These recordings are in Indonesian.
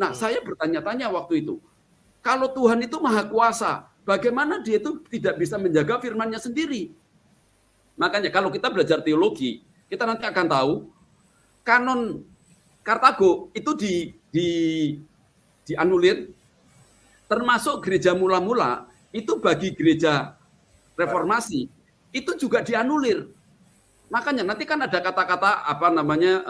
Nah, saya bertanya-tanya waktu itu, kalau Tuhan itu maha kuasa, bagaimana dia itu tidak bisa menjaga firman-Nya sendiri? Makanya kalau kita belajar teologi, kita nanti akan tahu kanon Kartago itu dianulir, termasuk gereja mula-mula itu bagi gereja reformasi itu juga dianulir. Makanya nanti kan ada kata-kata apa namanya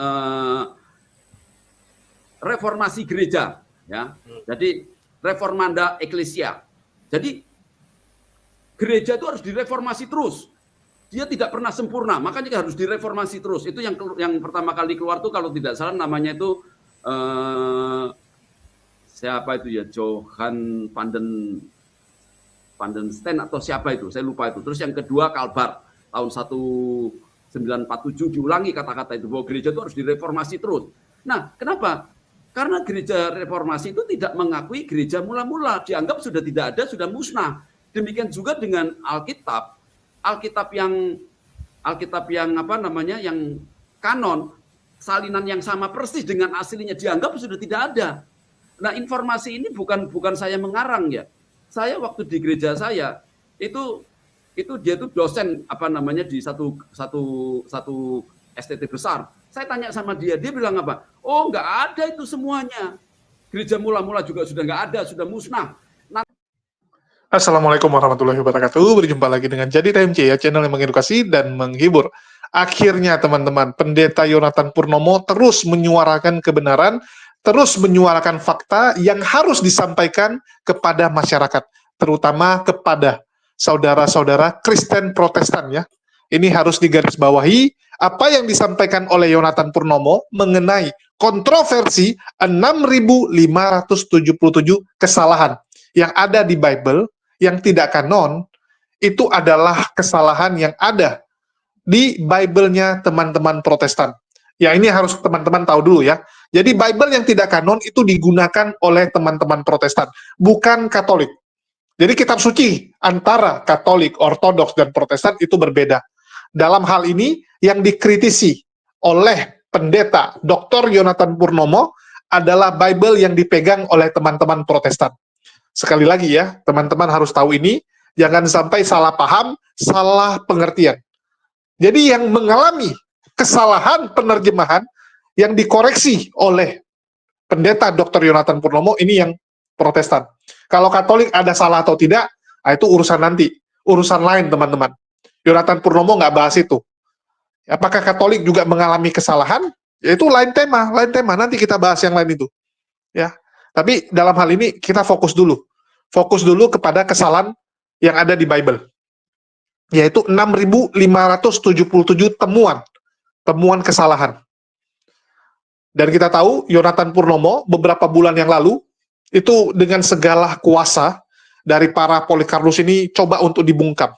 reformasi gereja, ya. Jadi reformanda eklesia. Jadi gereja itu harus direformasi terus. Dia tidak pernah sempurna, makanya harus direformasi terus. Itu yang pertama kali keluar tuh kalau tidak salah namanya itu siapa itu ya, Johann van den Steen atau siapa itu, saya lupa itu. Terus yang kedua Calvert tahun 1947 diulangi kata-kata itu bahwa gereja itu harus direformasi terus. Nah, kenapa? Karena gereja reformasi itu tidak mengakui gereja mula-mula, dianggap sudah tidak ada, sudah musnah. Demikian juga dengan Alkitab. Alkitab yang apa namanya, yang kanon, salinan yang sama persis dengan aslinya dianggap sudah tidak ada. Nah, informasi ini bukan saya mengarang ya. Saya waktu di gereja saya itu dia tuh dosen apa namanya di satu STT besar. Saya tanya sama dia bilang apa? Oh, nggak ada itu semuanya. Gereja mula-mula juga sudah nggak ada, sudah musnah. Nah, Assalamualaikum warahmatullahi wabarakatuh. Berjumpa lagi dengan Jadi TMC ya, channel yang mengedukasi dan menghibur. Akhirnya teman-teman, Pendeta Yonatan Purnomo terus menyuarakan kebenaran, terus menyuarakan fakta yang harus disampaikan kepada masyarakat, terutama kepada saudara-saudara Kristen Protestan ya. Ini harus digarisbawahi apa yang disampaikan oleh Yonatan Purnomo mengenai kontroversi 6.577 kesalahan yang ada di Bible yang tidak kanon. Itu adalah kesalahan yang ada di Bible-nya teman-teman Protestan. Ya, ini harus teman-teman tahu dulu ya. Jadi Bible yang tidak kanon itu digunakan oleh teman-teman Protestan, bukan Katolik. Jadi kitab suci antara Katolik, Ortodoks, dan Protestan itu berbeda. Dalam hal ini, yang dikritisi oleh pendeta Dr. Yonatan Purnomo adalah Bible yang dipegang oleh teman-teman Protestan. Sekali lagi ya, teman-teman harus tahu ini, jangan sampai salah paham, salah pengertian. Jadi yang mengalami kesalahan penerjemahan yang dikoreksi oleh pendeta Dr. Yonatan Purnomo ini yang Protestan. Kalau Katolik ada salah atau tidak, itu urusan nanti, urusan lain teman-teman. Yonatan Purnomo nggak bahas itu. Apakah Katolik juga mengalami kesalahan? Ya itu lain tema. Nanti kita bahas yang lain itu. Ya. Tapi dalam hal ini kita fokus dulu kepada kesalahan yang ada di Bible. Yaitu 6.577 temuan kesalahan. Dan kita tahu Yonatan Purnomo beberapa bulan yang lalu itu dengan segala kuasa dari para Polikarpus ini coba untuk dibungkam.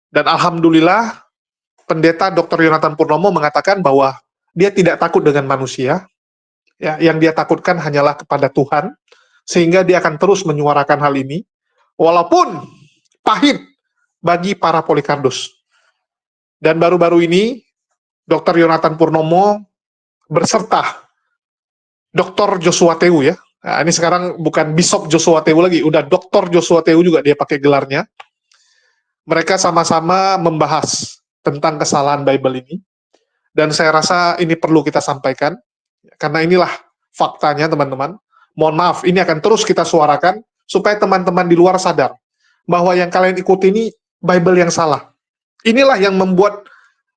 Dan alhamdulillah pendeta Dr. Yonatan Purnomo mengatakan bahwa dia tidak takut dengan manusia. Ya, yang dia takutkan hanyalah kepada Tuhan, sehingga dia akan terus menyuarakan hal ini, walaupun pahit bagi para Polikarpus. Dan baru-baru ini, Dr. Yonatan Purnomo berserta Dr. Joshua Tewu ya. Nah, ini sekarang bukan Bishop Joshua Tewu lagi, udah Dr. Joshua Tewu juga dia pakai gelarnya. Mereka sama-sama membahas tentang kesalahan Bible ini. Dan saya rasa ini perlu kita sampaikan, karena inilah faktanya teman-teman. Mohon maaf, ini akan terus kita suarakan, supaya teman-teman di luar sadar, bahwa yang kalian ikuti ini Bible yang salah. Inilah yang membuat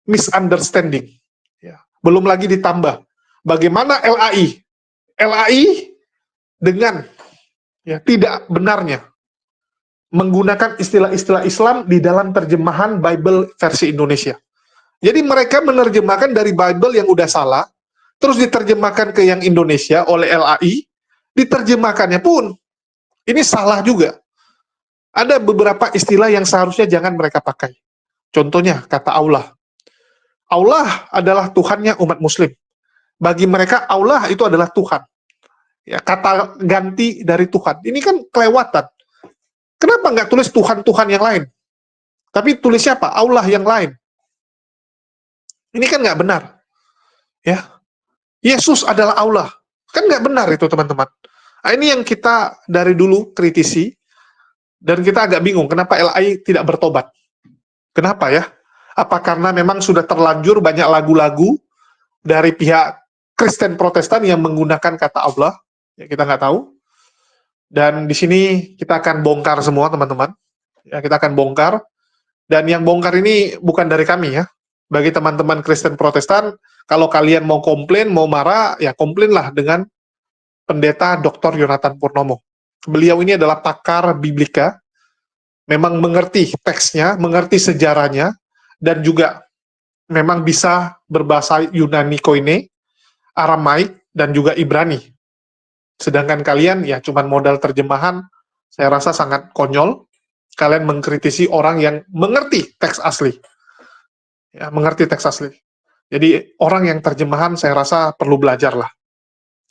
misunderstanding. Ya. Belum lagi ditambah, bagaimana LAI dengan ya, tidak benarnya menggunakan istilah-istilah Islam di dalam terjemahan Bible versi Indonesia. Jadi mereka menerjemahkan dari Bible yang udah salah, terus diterjemahkan ke yang Indonesia oleh LAI, diterjemahkannya pun ini salah juga. Ada beberapa istilah yang seharusnya jangan mereka pakai. Contohnya kata Allah. Allah adalah Tuhannya umat muslim. Bagi mereka Allah itu adalah Tuhan. Ya, kata ganti dari Tuhan. Ini kan kelewatan. Kenapa nggak tulis Tuhan-Tuhan yang lain? Tapi tulis siapa? Allah yang lain. Ini kan nggak benar. Ya. Yesus adalah Allah. Kan nggak benar itu, teman-teman. Nah, ini yang kita dari dulu kritisi, dan kita agak bingung kenapa LAI tidak bertobat. Kenapa ya? Apa karena memang sudah terlanjur banyak lagu-lagu dari pihak Kristen Protestan yang menggunakan kata Allah? Ya, kita nggak tahu. Dan di sini kita akan bongkar semua, teman-teman. Ya, kita akan bongkar. Dan yang bongkar ini bukan dari kami ya. Bagi teman-teman Kristen Protestan, kalau kalian mau komplain, mau marah, ya komplainlah dengan Pendeta Dr. Yonatan Purnomo. Beliau ini adalah pakar biblika, memang mengerti teksnya, mengerti sejarahnya, dan juga memang bisa berbahasa Yunani Koine, Aramaik, dan juga Ibrani. Sedangkan kalian ya cuman modal terjemahan, saya rasa sangat konyol. Kalian mengkritisi orang yang mengerti teks asli. Ya, mengerti teks asli. Jadi orang yang terjemahan saya rasa perlu belajar lah.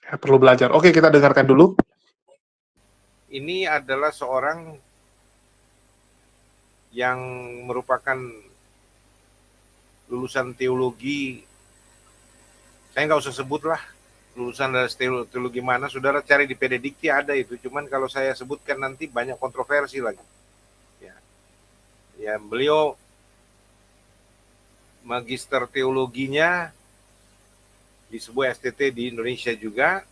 Ya, perlu belajar. Oke, kita dengarkan dulu. Ini adalah seorang yang merupakan lulusan teologi, saya nggak usah sebut lah lulusan dari teologi mana, saudara cari di Pededikti ada itu, cuman kalau saya sebutkan nanti banyak kontroversi lagi. Ya, beliau magister teologinya di sebuah STT di Indonesia juga.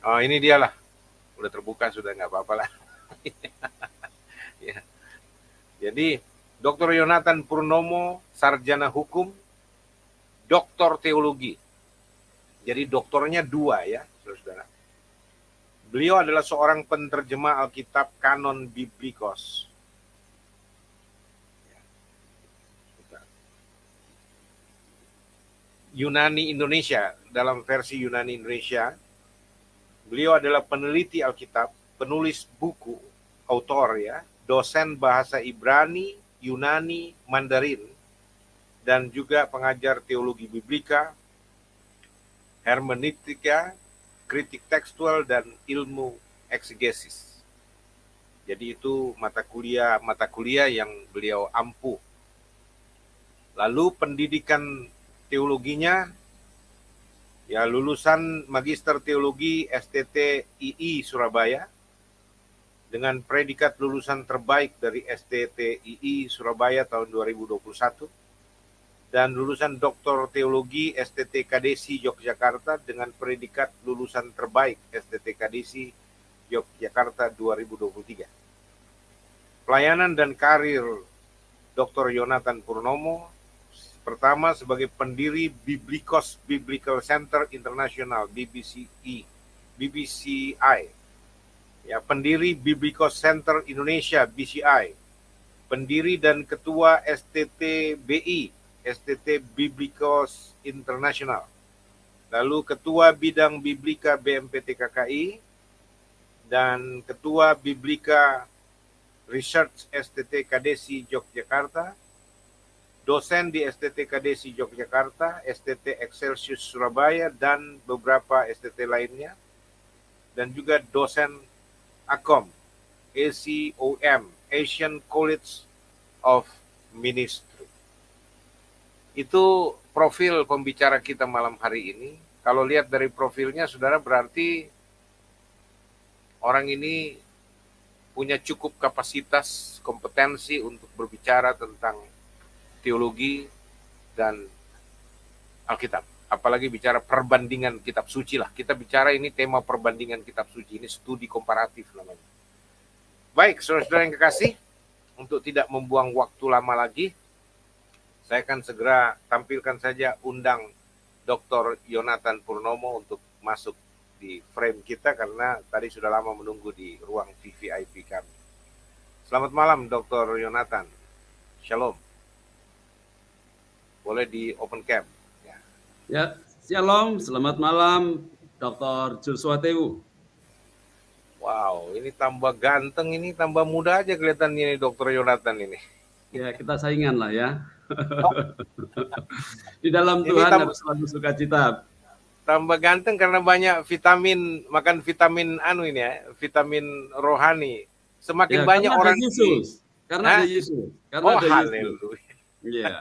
Oh, ini dia lah, udah terbuka sudah, nggak apa-apa lah. Ya. Jadi Dr. Yonatan Purnomo, sarjana hukum, doktor teologi. Jadi doktornya 2 ya, saudara. Beliau adalah seorang penerjemah Alkitab kanon Biblikos. Yunani Indonesia, dalam versi Yunani Indonesia, beliau adalah peneliti Alkitab, penulis buku, autor ya, dosen bahasa Ibrani, Yunani, Mandarin, dan juga pengajar teologi biblika, hermeneutika, kritik tekstual, dan ilmu eksegesis. Jadi itu mata kuliah yang beliau ampuh. Lalu pendidikan teologinya, ya lulusan Magister Teologi STT II Surabaya, dengan predikat lulusan terbaik dari STT II Surabaya tahun 2021, dan lulusan Doktor Teologi STT Kadesi Yogyakarta dengan predikat lulusan terbaik STT Kadesi Yogyakarta 2023. Pelayanan dan karir Dr. Yonatan Purnomo, pertama sebagai pendiri Biblikos Biblical Center International BBCI, ya, pendiri Biblikos Center Indonesia BCI, pendiri dan ketua STTBI, STT Biblikos International, lalu ketua bidang Biblika BMPT KKI, dan ketua Biblika Research STT Kadesi Yogyakarta, dosen di STT Kadesi Yogyakarta, STT Excelsius Surabaya, dan beberapa STT lainnya, dan juga dosen ACOM, ACOM, Asian College of Ministry. Itu profil pembicara kita malam hari ini. Kalau lihat dari profilnya, saudara, berarti orang ini punya cukup kapasitas, kompetensi untuk berbicara tentang teologi dan Alkitab. Apalagi bicara perbandingan kitab suci lah. Kita bicara ini tema perbandingan kitab suci, ini studi komparatif namanya. Baik, saudara-saudara yang kekasih, untuk tidak membuang waktu lama lagi, saya akan segera tampilkan saja undang Dr. Yonatan Purnomo untuk masuk di frame kita, karena tadi sudah lama menunggu di ruang VVIP kami. Selamat malam Dr. Yonatan. Shalom. Boleh di open cam. Ya, shalom. Selamat malam Dr. Joshua Tewu. Wow, ini tambah ganteng, ini tambah muda aja kelihatannya ini Dr. Yonatan ini. Ya, kita saingan lah ya. Di dalam Tuhan harus selalu sukacita. Tambah ganteng karena banyak vitamin, makan vitamin ini ya, vitamin rohani. Semakin ya, banyak orang Yesus. Karena ada Yesus. Karena ada haleluya. Iya.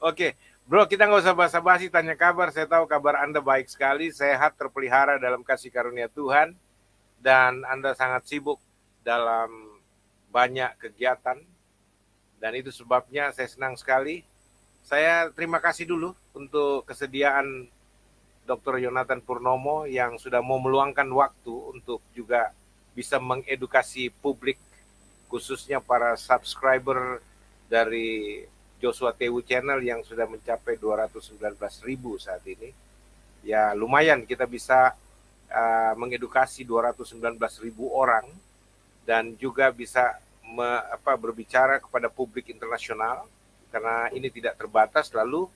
Oke, Bro, kita nggak usah basa-basi tanya kabar. Saya tahu kabar Anda baik sekali, sehat, terpelihara dalam kasih karunia Tuhan, dan Anda sangat sibuk dalam banyak kegiatan. Dan itu sebabnya saya senang sekali. Saya terima kasih dulu untuk kesediaan Dr. Yonatan Purnomo yang sudah mau meluangkan waktu untuk juga bisa mengedukasi publik, khususnya para subscriber dari Joshua Tewu Channel yang sudah mencapai 219.000 saat ini. Ya lumayan kita bisa mengedukasi 219.000 orang dan juga bisa berbicara kepada publik internasional, karena ini tidak terbatas. Lalu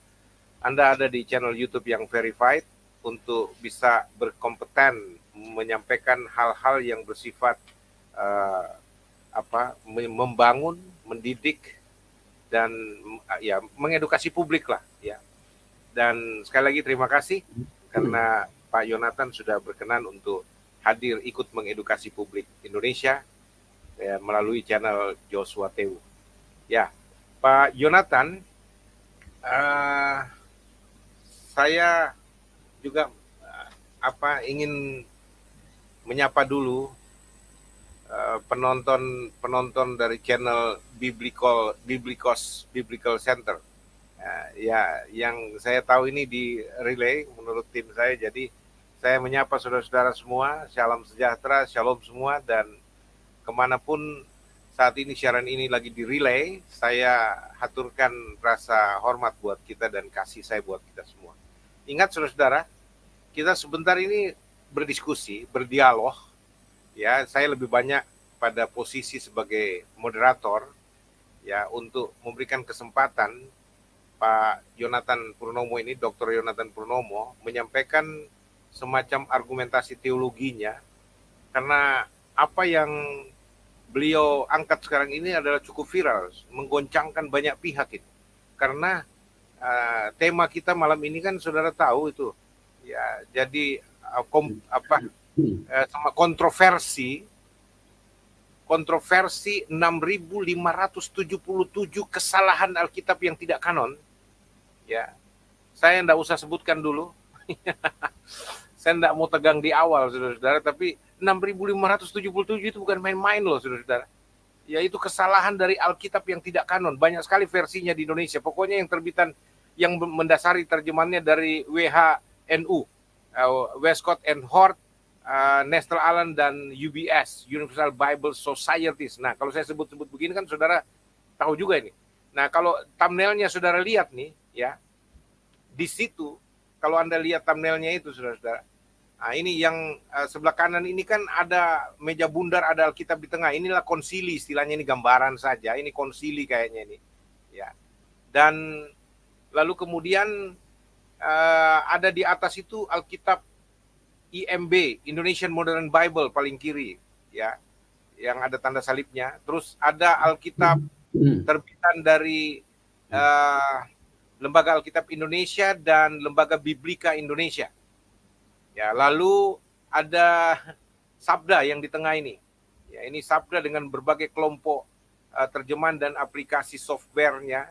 Anda ada di channel YouTube yang verified untuk bisa berkompeten menyampaikan hal-hal yang bersifat membangun, mendidik, dan ya mengedukasi publik lah ya. Dan sekali lagi terima kasih karena Pak Yonatan sudah berkenan untuk hadir ikut mengedukasi publik Indonesia ya, melalui channel Joshua Tewu. Ya, Pak Yonatan, saya juga ingin menyapa dulu penonton dari channel Biblical Center. Ya, yang saya tahu ini di relay menurut tim saya. Jadi saya menyapa saudara-saudara semua, salam sejahtera, shalom semua, dan kemanapun saat ini siaran ini lagi di relay, saya haturkan rasa hormat buat kita dan kasih saya buat kita semua. Ingat saudara-saudara, kita sebentar ini berdiskusi, berdialog. Ya, saya lebih banyak pada posisi sebagai moderator ya untuk memberikan kesempatan Pak Yonatan Purnomo ini, Dr. Yonatan Purnomo, menyampaikan semacam argumentasi teologinya, karena apa yang beliau angkat sekarang ini adalah cukup viral, menggoncangkan banyak pihak itu. Karena tema kita malam ini kan saudara tahu itu ya, jadi sama kontroversi 6.577 kesalahan Alkitab yang tidak kanon. Ya, saya enggak usah sebutkan dulu. Saya enggak mau tegang di awal, saudara-saudara, tapi 6.577 itu bukan main-main loh, saudara-saudara. Ya, itu kesalahan dari Alkitab yang tidak kanon. Banyak sekali versinya di Indonesia. Pokoknya yang terbitan yang mendasari terjemahannya dari WHNU, Westcott and Hort, Nestle Aland, dan UBS, Universal Bible Societies. Nah, kalau saya sebut-sebut begini kan saudara tahu juga ini. Nah, kalau thumbnailnya saudara lihat nih, ya, di situ, kalau Anda lihat thumbnailnya itu, saudara-saudara, nah ini yang sebelah kanan ini kan ada meja bundar, ada Alkitab di tengah. Inilah konsili, istilahnya ini gambaran saja. Ini konsili kayaknya ini, ya. Dan lalu kemudian ada di atas itu Alkitab IMB, Indonesian Modern Bible paling kiri, ya, yang ada tanda salibnya. Terus ada Alkitab terbitan dari Lembaga Alkitab Indonesia dan Lembaga Biblika Indonesia. Ya, lalu ada Sabda yang di tengah ini. Ya, ini Sabda dengan berbagai kelompok terjemahan dan aplikasi softwarenya.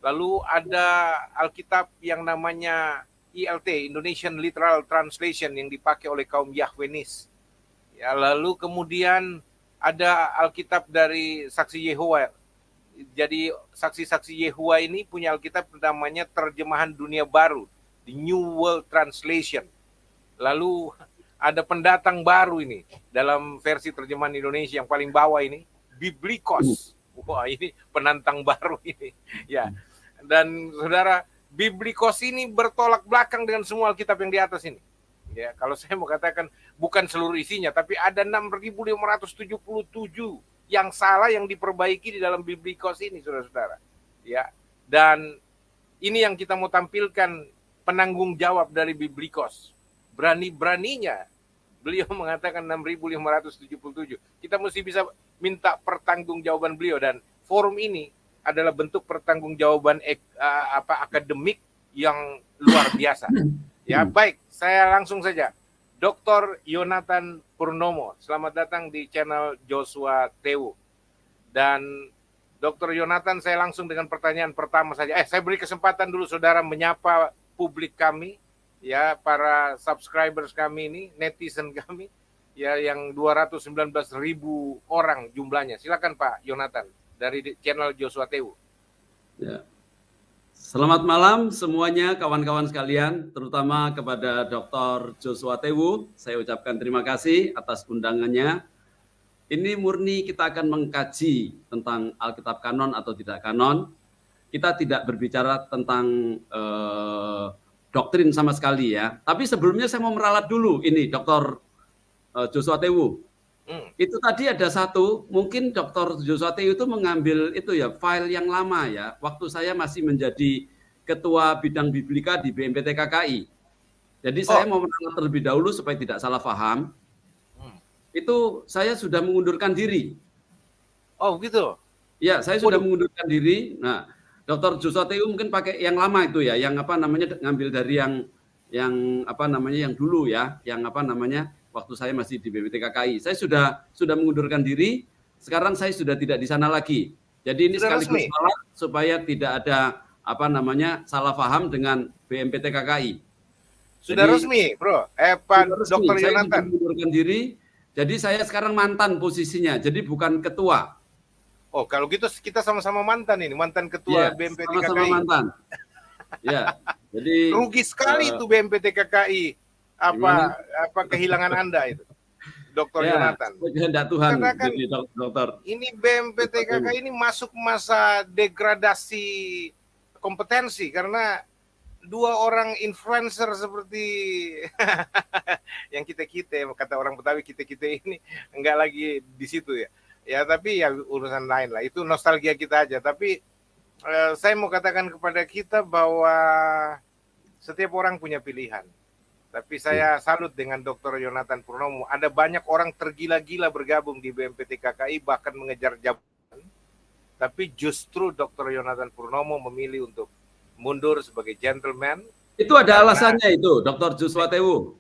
Lalu ada Alkitab yang namanya ILT, Indonesian Literal Translation, yang dipakai oleh kaum Yahwenis. Ya, lalu kemudian ada Alkitab dari Saksi Yehova. Jadi saksi-saksi Yehova ini punya Alkitab namanya Terjemahan Dunia Baru, the New World Translation. Lalu ada pendatang baru ini dalam versi terjemahan Indonesia yang paling bawah ini, Biblikos. Wah, ini penantang baru ini. Ya. Dan saudara, Biblikos ini bertolak belakang dengan semua Alkitab yang di atas ini. Ya, kalau saya mau katakan bukan seluruh isinya, tapi ada 6.577 yang salah yang diperbaiki di dalam Biblikos ini, saudara-saudara. Ya, dan ini yang kita mau tampilkan penanggung jawab dari Biblikos. Berani-beraninya beliau mengatakan 6.577. Kita mesti bisa minta pertanggungjawaban beliau, dan forum ini adalah bentuk pertanggungjawaban akademik yang luar biasa. Ya, baik, saya langsung saja. Dr. Yonatan Purnomo, selamat datang di channel Joshua Tewu. Dan Dr. Yonatan, saya langsung dengan pertanyaan pertama saja. Saya beri kesempatan dulu saudara menyapa publik kami, ya, para subscribers kami ini, netizen kami, ya, yang 219.000 orang jumlahnya. Silakan Pak Yonatan dari channel Joshua Tewu. Ya. Selamat malam semuanya kawan-kawan sekalian, terutama kepada Dr. Joshua Tewu. Saya ucapkan terima kasih atas undangannya. Ini murni kita akan mengkaji tentang Alkitab kanon atau tidak kanon. Kita tidak berbicara tentang doktrin sama sekali ya. Tapi sebelumnya saya mau meralat dulu ini Dr. Joshua Tewu. Itu tadi ada satu, mungkin Dr. Joshua Tewu itu mengambil itu ya file yang lama ya. Waktu saya masih menjadi ketua bidang biblika di BMPT KKI. Jadi saya mau meralat terlebih dahulu supaya tidak salah paham. Itu saya sudah mengundurkan diri. Oh gitu? Ya, saya sudah mengundurkan diri. Nah, Dr. Joshua Tewu mungkin pakai yang lama itu ya, yang apa namanya ngambil dari yang apa namanya yang dulu ya, yang apa namanya waktu saya masih di BPT KKI. Saya sudah mengundurkan diri. Sekarang saya sudah tidak di sana lagi. Jadi ini sekaligus salah supaya tidak ada apa namanya salah paham dengan BMPT KKI. Sudah jadi, resmi, Bro. Pak Dr. Yonatan. Saya sudah mengundurkan diri. Jadi saya sekarang mantan posisinya, jadi bukan ketua. Oh, kalau gitu kita sama-sama mantan ini, mantan ketua BMPT KKI. Sama-sama mantan. Ya, jadi rugi sekali itu BMPT KKI. Apa kehilangan Anda itu, Dr. Yonatan? Kehendak Tuhan. Karena kan dokter. Ini BMPT KKI ini masuk masa degradasi kompetensi karena dua orang influencer seperti yang kita kata orang Betawi kita ini enggak lagi di situ ya. Ya tapi ya urusan lain lah. Itu nostalgia kita aja. Tapi saya mau katakan kepada kita bahwa setiap orang punya pilihan. Tapi saya salut dengan Dr. Yonatan Purnomo. Ada banyak orang tergila-gila bergabung di BMPT KKI bahkan mengejar jabatan. Tapi justru Dr. Yonatan Purnomo memilih untuk mundur sebagai gentleman. Itu ada alasannya itu, Dr. Joshua Tewu.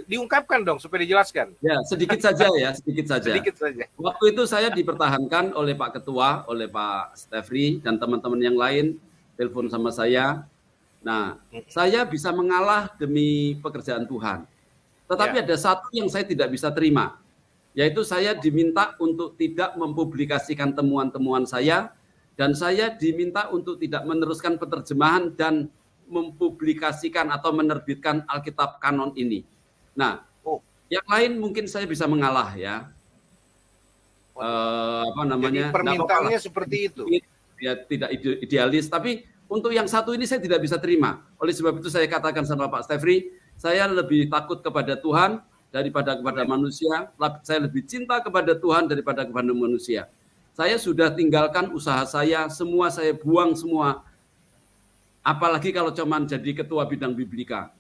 Diungkapkan dong supaya dijelaskan. Ya, sedikit saja ya, sedikit saja. Sedikit saja. Waktu itu saya dipertahankan oleh Pak Ketua, oleh Pak Stefri dan teman-teman yang lain telepon sama saya. Nah, saya bisa mengalah demi pekerjaan Tuhan. Tetapi ada satu yang saya tidak bisa terima, yaitu saya diminta untuk tidak mempublikasikan temuan-temuan saya. Dan saya diminta untuk tidak meneruskan penerjemahan dan mempublikasikan atau menerbitkan Alkitab kanon ini. Nah, yang lain mungkin saya bisa mengalah ya. Apa namanya? Jadi permintaannya seperti itu. Ya tidak idealis, tapi untuk yang satu ini saya tidak bisa terima. Oleh sebab itu saya katakan sama Pak Stefri, saya lebih takut kepada Tuhan daripada kepada manusia. Saya lebih cinta kepada Tuhan daripada kepada manusia. Saya sudah tinggalkan usaha saya, semua saya buang semua. Apalagi kalau cuma jadi ketua bidang biblika.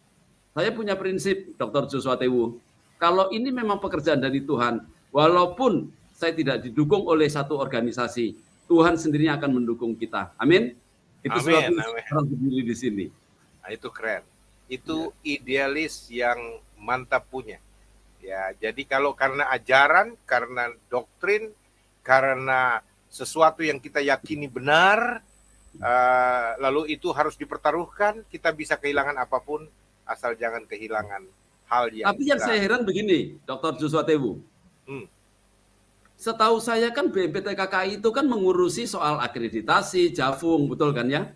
Saya punya prinsip, Dr. Joshua Tewu. Kalau ini memang pekerjaan dari Tuhan, walaupun saya tidak didukung oleh satu organisasi, Tuhan sendiri akan mendukung kita. Amin. Itu sebabnya saya berdiri di sini. Nah, itu keren. Itu idealis yang mantap punya. Ya, jadi kalau karena ajaran, karena doktrin, karena sesuatu yang kita yakini benar, lalu itu harus dipertaruhkan, kita bisa kehilangan apapun, asal jangan kehilangan hal yang... Tapi yang saya heran begini, Dr. Joshua Tewu. Setahu saya kan BMPT KKI itu kan mengurusi soal akreditasi, Jafung, betul kan ya?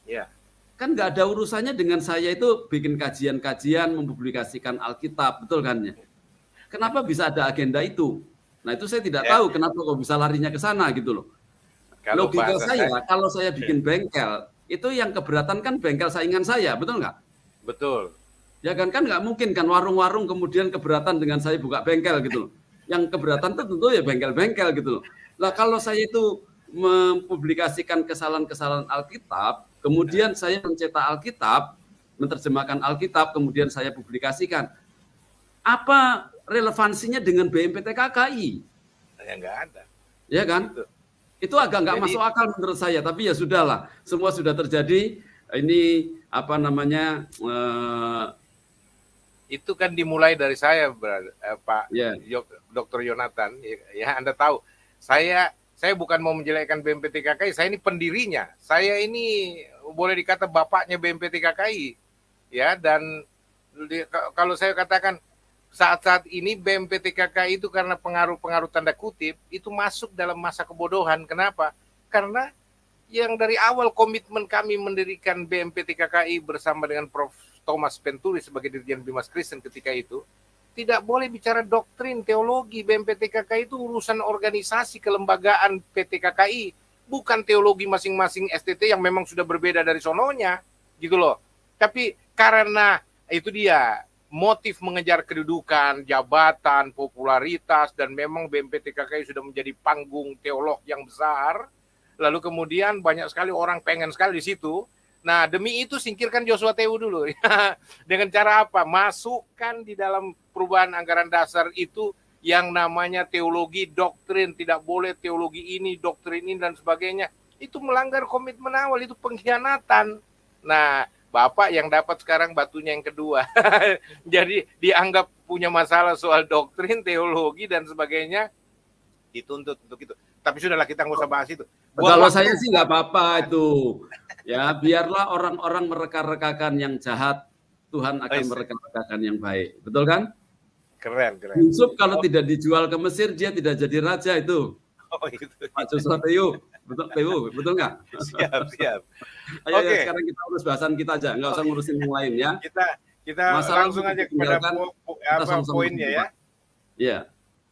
Ya. Kan nggak ada urusannya dengan saya itu bikin kajian-kajian, mempublikasikan Alkitab, betul kan ya? Kenapa bisa ada agenda itu? Nah itu saya tidak tahu kenapa kok bisa larinya ke sana gitu loh. Kalau logika saya, kalau saya bikin bengkel, itu yang keberatan kan bengkel saingan saya, betul nggak? Betul. Ya kan nggak mungkin kan warung-warung kemudian keberatan dengan saya buka bengkel gitu loh. Yang keberatan itu tentu ya bengkel-bengkel gitu loh. Lah kalau saya itu mempublikasikan kesalahan-kesalahan Alkitab, kemudian saya mencetak Alkitab, menerjemahkan Alkitab, kemudian saya publikasikan. Apa relevansinya dengan BMPT KKI? Ya nggak ada. Ya kan? Itu agak nggak masuk akal menurut saya. Tapi ya sudahlah, semua sudah terjadi. Ini apa namanya? Itu kan dimulai dari saya, Pak Yeah. Dr. Yonatan. Ya Anda tahu, saya saya bukan mau menjelekkan BMPT KKI, saya ini pendirinya. Saya ini boleh dikata bapaknya BMPT KKI. Ya, dan kalau saya katakan saat-saat ini BMPT KKI itu karena pengaruh-pengaruh tanda kutip itu masuk dalam masa kebodohan. Kenapa? Karena yang dari awal komitmen kami mendirikan BMPT KKI bersama dengan Prof. Thomas Penturi sebagai Dirjen Bimas Kristen ketika itu, tidak boleh bicara doktrin, teologi. BMPT KKI itu urusan organisasi kelembagaan PT KKI, bukan teologi masing-masing STT yang memang sudah berbeda dari sononya, gitu loh. Tapi karena itu dia, motif mengejar kedudukan, jabatan, popularitas, dan memang BMPT KKI sudah menjadi panggung teolog yang besar, lalu kemudian banyak sekali orang pengen sekali di situ. Nah, demi itu singkirkan Joshua Tewu dulu. Dengan cara apa? Masukkan di dalam perubahan anggaran dasar itu yang namanya teologi, doktrin. Tidak boleh teologi ini, doktrin ini, dan sebagainya. Itu melanggar komitmen awal, itu pengkhianatan. Nah, Bapak yang dapat sekarang batunya yang kedua. Jadi dianggap punya masalah soal doktrin, teologi, dan sebagainya. Dituntut untuk itu. Tapi sudahlah, kita nggak usah bahas itu. Kalau saya sih nggak apa-apa itu. Ya, biarlah orang-orang mereka-rekakan yang jahat, Tuhan akan mereka-rekakan yang baik. Betul kan? Keren. Yusuf kalau tidak dijual ke Mesir, dia tidak jadi raja itu. Oh, itu. Pak Joshua Tewu, betul nggak? Siap. Ayo, sekarang kita urus bahasan kita aja, nggak usah ngurusin yang lain ya. Kita langsung aja kepada poinnya ya. Iya.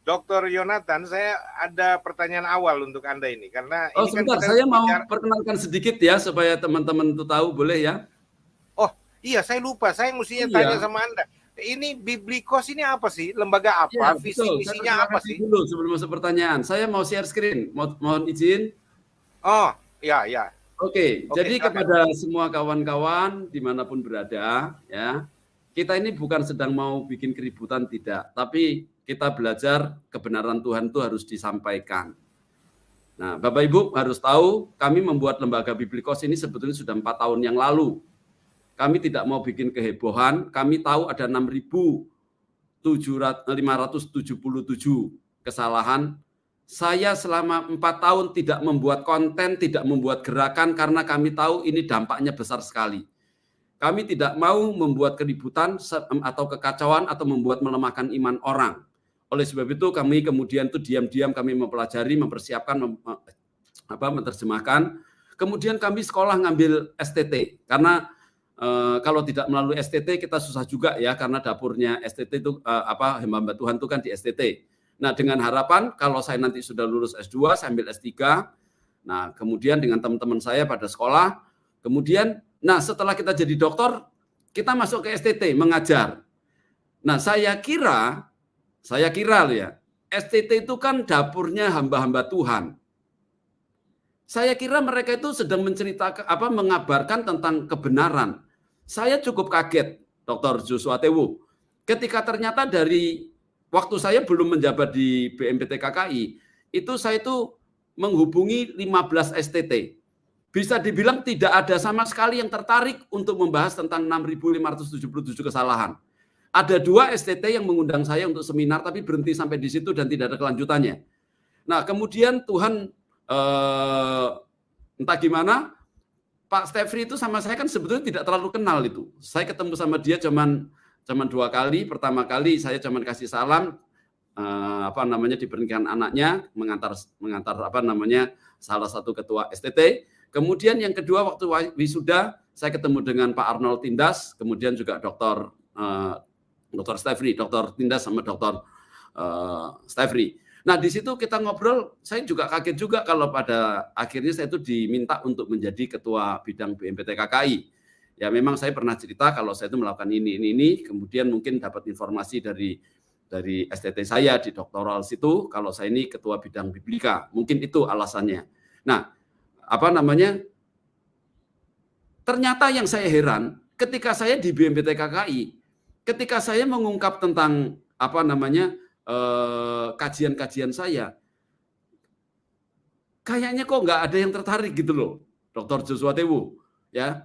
Dr. Yonatan, saya ada pertanyaan awal untuk Anda ini karena ini sebentar, saya mau perkenalkan sedikit ya supaya teman-teman itu tahu, boleh ya? Oh, iya, saya lupa. Saya mestinya tanya sama Anda. Ini Biblikos ini apa sih? Lembaga apa? Visi misinya apa sih? Dulu sebelum masuk pertanyaan, saya mau share screen. Mohon izin. Oh, ya. Oke, jadi kepada semua kawan-kawan dimanapun berada, ya, kita ini bukan sedang mau bikin keributan, tidak, tapi kita belajar kebenaran Tuhan itu harus disampaikan. Nah, Bapak Ibu harus tahu, kami membuat lembaga Biblikos ini sebetulnya sudah 4 tahun yang lalu. Kami tidak mau bikin kehebohan, kami tahu ada 6.577 kesalahan. Saya selama 4 tahun tidak membuat konten, tidak membuat gerakan, karena kami tahu ini dampaknya besar sekali. Kami tidak mau membuat keributan atau kekacauan atau membuat melemahkan iman orang. Oleh sebab itu kami kemudian itu diam-diam kami mempelajari, mempersiapkan, menerjemahkan. Kemudian kami sekolah ngambil STT karena kalau tidak melalui STT kita susah juga ya, karena dapurnya STT itu hamba Tuhan itu kan di STT. Nah, dengan harapan kalau saya nanti sudah lulus S2, saya ambil S3. Nah, kemudian dengan teman-teman saya pada sekolah, kemudian setelah kita jadi dokter, kita masuk ke STT mengajar. Nah, saya kira ya, STT itu kan dapurnya hamba-hamba Tuhan. Saya kira mereka itu sedang menceritakan mengabarkan tentang kebenaran. Saya cukup kaget, Dr. Joshua Tewu, ketika ternyata dari waktu saya belum menjabat di BMPT KKI, itu saya itu menghubungi 15 STT. Bisa dibilang tidak ada sama sekali yang tertarik untuk membahas tentang 6.577 kesalahan. Ada 2 STT yang mengundang saya untuk seminar, tapi berhenti sampai di situ dan tidak ada kelanjutannya. Nah, kemudian Tuhan entah gimana, Pak Stefri itu sama saya kan sebetulnya tidak terlalu kenal itu. Saya ketemu sama dia cuman 2 kali. Pertama kali saya cuman kasih salam, di pernikahan anaknya, mengantar salah satu ketua STT. Kemudian yang kedua waktu wisuda, saya ketemu dengan Pak Arnold Tindas, kemudian juga Dr. Stefri, Dr. Tindas sama Dr. Stefri. Nah, di situ kita ngobrol, saya juga kaget juga kalau pada akhirnya saya itu diminta untuk menjadi ketua bidang BMPT KKI. Ya, memang saya pernah cerita kalau saya itu melakukan ini, kemudian mungkin dapat informasi dari STT saya di doktoral situ, kalau saya ini ketua bidang Biblika. Mungkin itu alasannya. Nah, ternyata yang saya heran, ketika saya di BMPT KKI, ketika saya mengungkap tentang kajian-kajian saya, kayaknya kok nggak ada yang tertarik gitu loh, Dr. Joshua Tewu. Ya,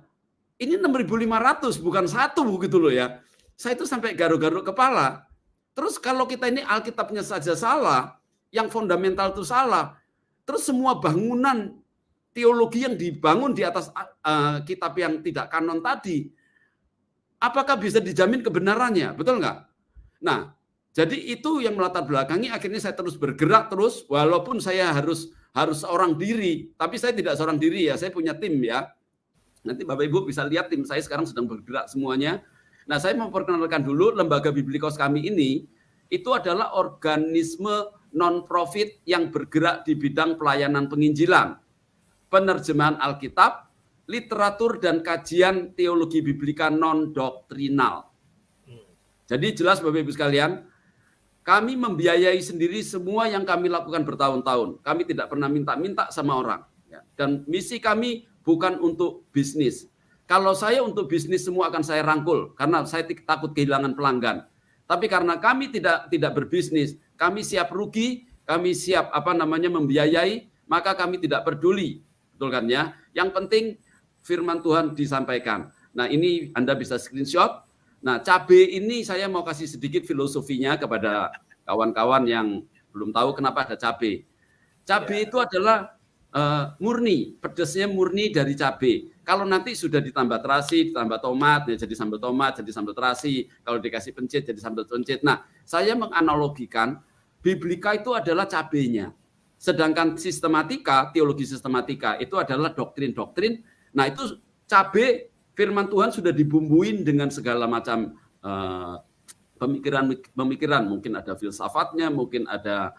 ini 6.500 bukan 1 gitu loh ya. Saya itu sampai garuk-garuk kepala. Terus kalau kita ini Alkitabnya saja salah, yang fundamental itu salah, terus semua bangunan teologi yang dibangun di atas kitab yang tidak kanon tadi, apakah bisa dijamin kebenarannya? Betul nggak? Nah, jadi itu yang melatar belakangi akhirnya saya terus bergerak terus, walaupun saya harus seorang diri, tapi saya tidak seorang diri ya, saya punya tim ya. Nanti Bapak Ibu bisa lihat tim saya sekarang sedang bergerak semuanya. Nah, saya memperkenalkan dulu lembaga Biblikos kami ini, itu adalah organisme non-profit yang bergerak di bidang pelayanan penginjilan, penerjemahan Alkitab, literatur dan kajian teologi biblika non-doktrinal. Jadi jelas Bapak Ibu sekalian, kami membiayai sendiri semua yang kami lakukan bertahun-tahun. Kami tidak pernah minta-minta sama orang. Dan misi kami bukan untuk bisnis. Kalau saya untuk bisnis semua akan saya rangkul karena saya takut kehilangan pelanggan. Tapi karena kami tidak berbisnis, kami siap rugi, kami siap membiayai, maka kami tidak peduli. Betul kan ya? Yang penting firman Tuhan disampaikan. Nah, ini Anda bisa screenshot. Nah, cabai ini saya mau kasih sedikit filosofinya kepada kawan-kawan yang belum tahu kenapa ada cabai. Cabai itu adalah murni, pedasnya murni dari cabai. Kalau nanti sudah ditambah terasi, ditambah tomat, ya jadi sambal tomat, jadi sambal terasi. Kalau dikasih pencit, jadi sambal pencit. Nah, saya menganalogikan, biblika itu adalah cabainya. Sedangkan sistematika, teologi sistematika, itu adalah doktrin-doktrin. Nah, itu cabai, firman Tuhan sudah dibumbuin dengan segala macam pemikiran. Mungkin ada filsafatnya, mungkin ada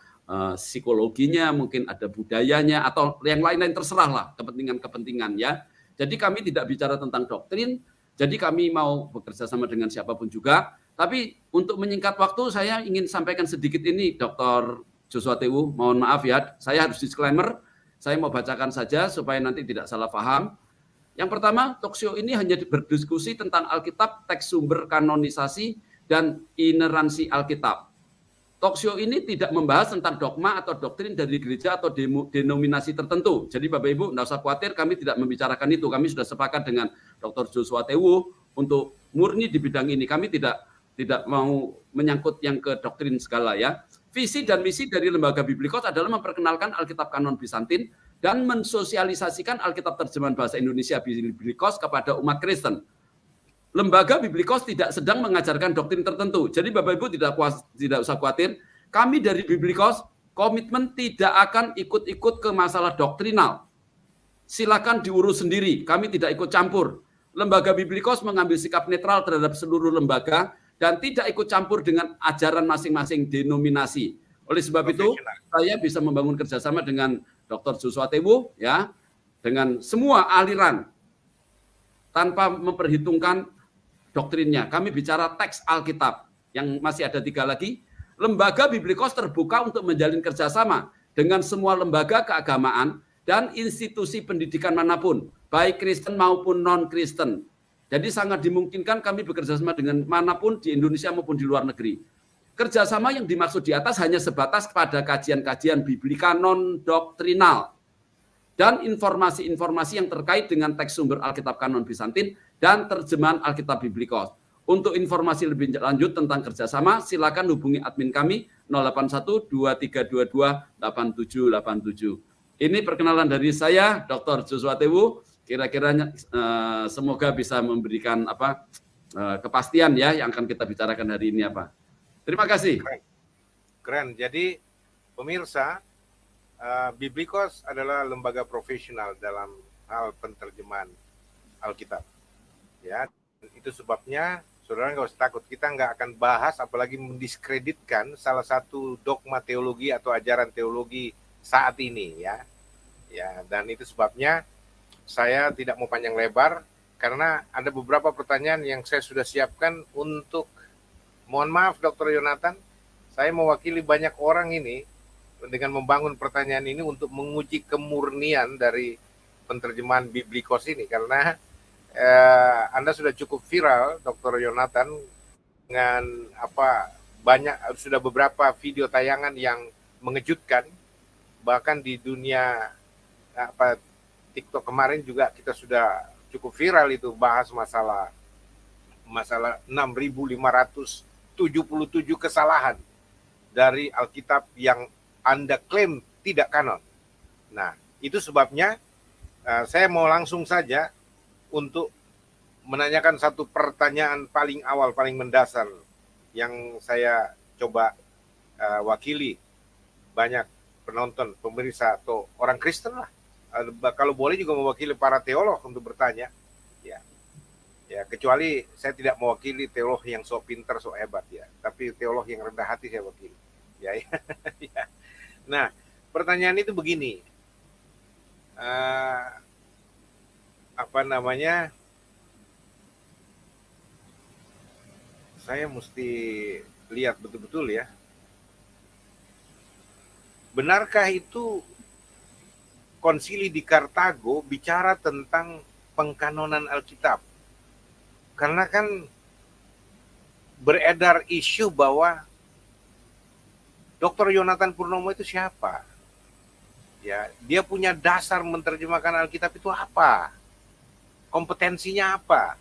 psikologinya, mungkin ada budayanya, atau yang lain-lain terserah lah, kepentingan-kepentingan ya. Jadi kami tidak bicara tentang doktrin, jadi kami mau bekerja sama dengan siapapun juga. Tapi untuk menyingkat waktu, saya ingin sampaikan sedikit ini, Dr. Joshua Tewu, mohon maaf ya, saya harus disclaimer, saya mau bacakan saja supaya nanti tidak salah paham. Yang pertama, talkshow ini hanya berdiskusi tentang Alkitab, teks sumber kanonisasi, dan ineransi Alkitab. Talkshow ini tidak membahas tentang dogma atau doktrin dari gereja atau denominasi tertentu. Jadi Bapak Ibu, tidak usah khawatir, kami tidak membicarakan itu. Kami sudah sepakat dengan Dr. Joshua Tewu untuk murni di bidang ini. Kami tidak mau menyangkut yang ke doktrin segala ya. Visi dan misi dari Lembaga Biblikos adalah memperkenalkan Alkitab Kanon Bizantin dan mensosialisasikan Alkitab terjemahan bahasa Indonesia Biblikos kepada umat Kristen. Lembaga Biblikos tidak sedang mengajarkan doktrin tertentu. Jadi Bapak Ibu tidak usah khawatir. Kami dari Biblikos komitmen tidak akan ikut-ikut ke masalah doktrinal. Silakan diurus sendiri. Kami tidak ikut campur. Lembaga Biblikos mengambil sikap netral terhadap seluruh lembaga dan tidak ikut campur dengan ajaran masing-masing denominasi. Oleh sebab itu, saya bisa membangun kerjasama dengan Dr. Joshua Tewu, ya, dengan semua aliran tanpa memperhitungkan doktrinnya. Kami bicara teks Alkitab yang masih ada 3 lagi. Lembaga Biblikos terbuka untuk menjalin kerjasama dengan semua lembaga keagamaan dan institusi pendidikan manapun, baik Kristen maupun non-Kristen. Jadi sangat dimungkinkan kami bekerjasama dengan manapun di Indonesia maupun di luar negeri. Kerjasama yang dimaksud di atas hanya sebatas pada kajian-kajian biblika non-doktrinal dan informasi-informasi yang terkait dengan teks sumber Alkitab Kanon Bizantin dan terjemahan Alkitab Biblikos. Untuk informasi lebih lanjut tentang kerjasama, silakan hubungi admin kami 081-2322-8787. Ini perkenalan dari saya, Dr. Joshua Tewu. Kira-kira semoga bisa memberikan kepastian ya yang akan kita bicarakan hari ini apa. Terima kasih. Keren. Jadi pemirsa, Biblikos adalah lembaga profesional dalam hal penerjemahan Alkitab. Ya, itu sebabnya saudara nggak usah takut. Kita nggak akan bahas, apalagi mendiskreditkan salah satu dogma teologi atau ajaran teologi saat ini, ya. Ya, dan itu sebabnya saya tidak mau panjang lebar karena ada beberapa pertanyaan yang saya sudah siapkan untuk, mohon maaf Dr. Yonatan, saya mewakili banyak orang ini dengan membangun pertanyaan ini untuk menguji kemurnian dari penerjemahan Biblikos ini, karena Anda sudah cukup viral, Dr. Yonatan, dengan banyak sudah beberapa video tayangan yang mengejutkan, bahkan di dunia TikTok kemarin juga kita sudah cukup viral itu bahas masalah 6.577 kesalahan dari Alkitab yang Anda klaim tidak kanon. Nah, itu sebabnya saya mau langsung saja untuk menanyakan satu pertanyaan paling awal, paling mendasar yang saya coba wakili banyak penonton, pemirsa atau orang Kristen lah. Kalau boleh juga mewakili para teolog untuk bertanya. Ya, kecuali saya tidak mewakili teolog yang sok pintar, sok hebat ya, tapi teolog yang rendah hati saya wakili. Ya. Nah, pertanyaan itu begini. Saya mesti lihat betul-betul ya. Benarkah itu konsili di Kartago bicara tentang pengkanonan Alkitab? Karena kan beredar isu bahwa Dr. Yonatan Purnomo itu siapa? Ya, dia punya dasar menerjemahkan Alkitab itu apa? Kompetensinya apa?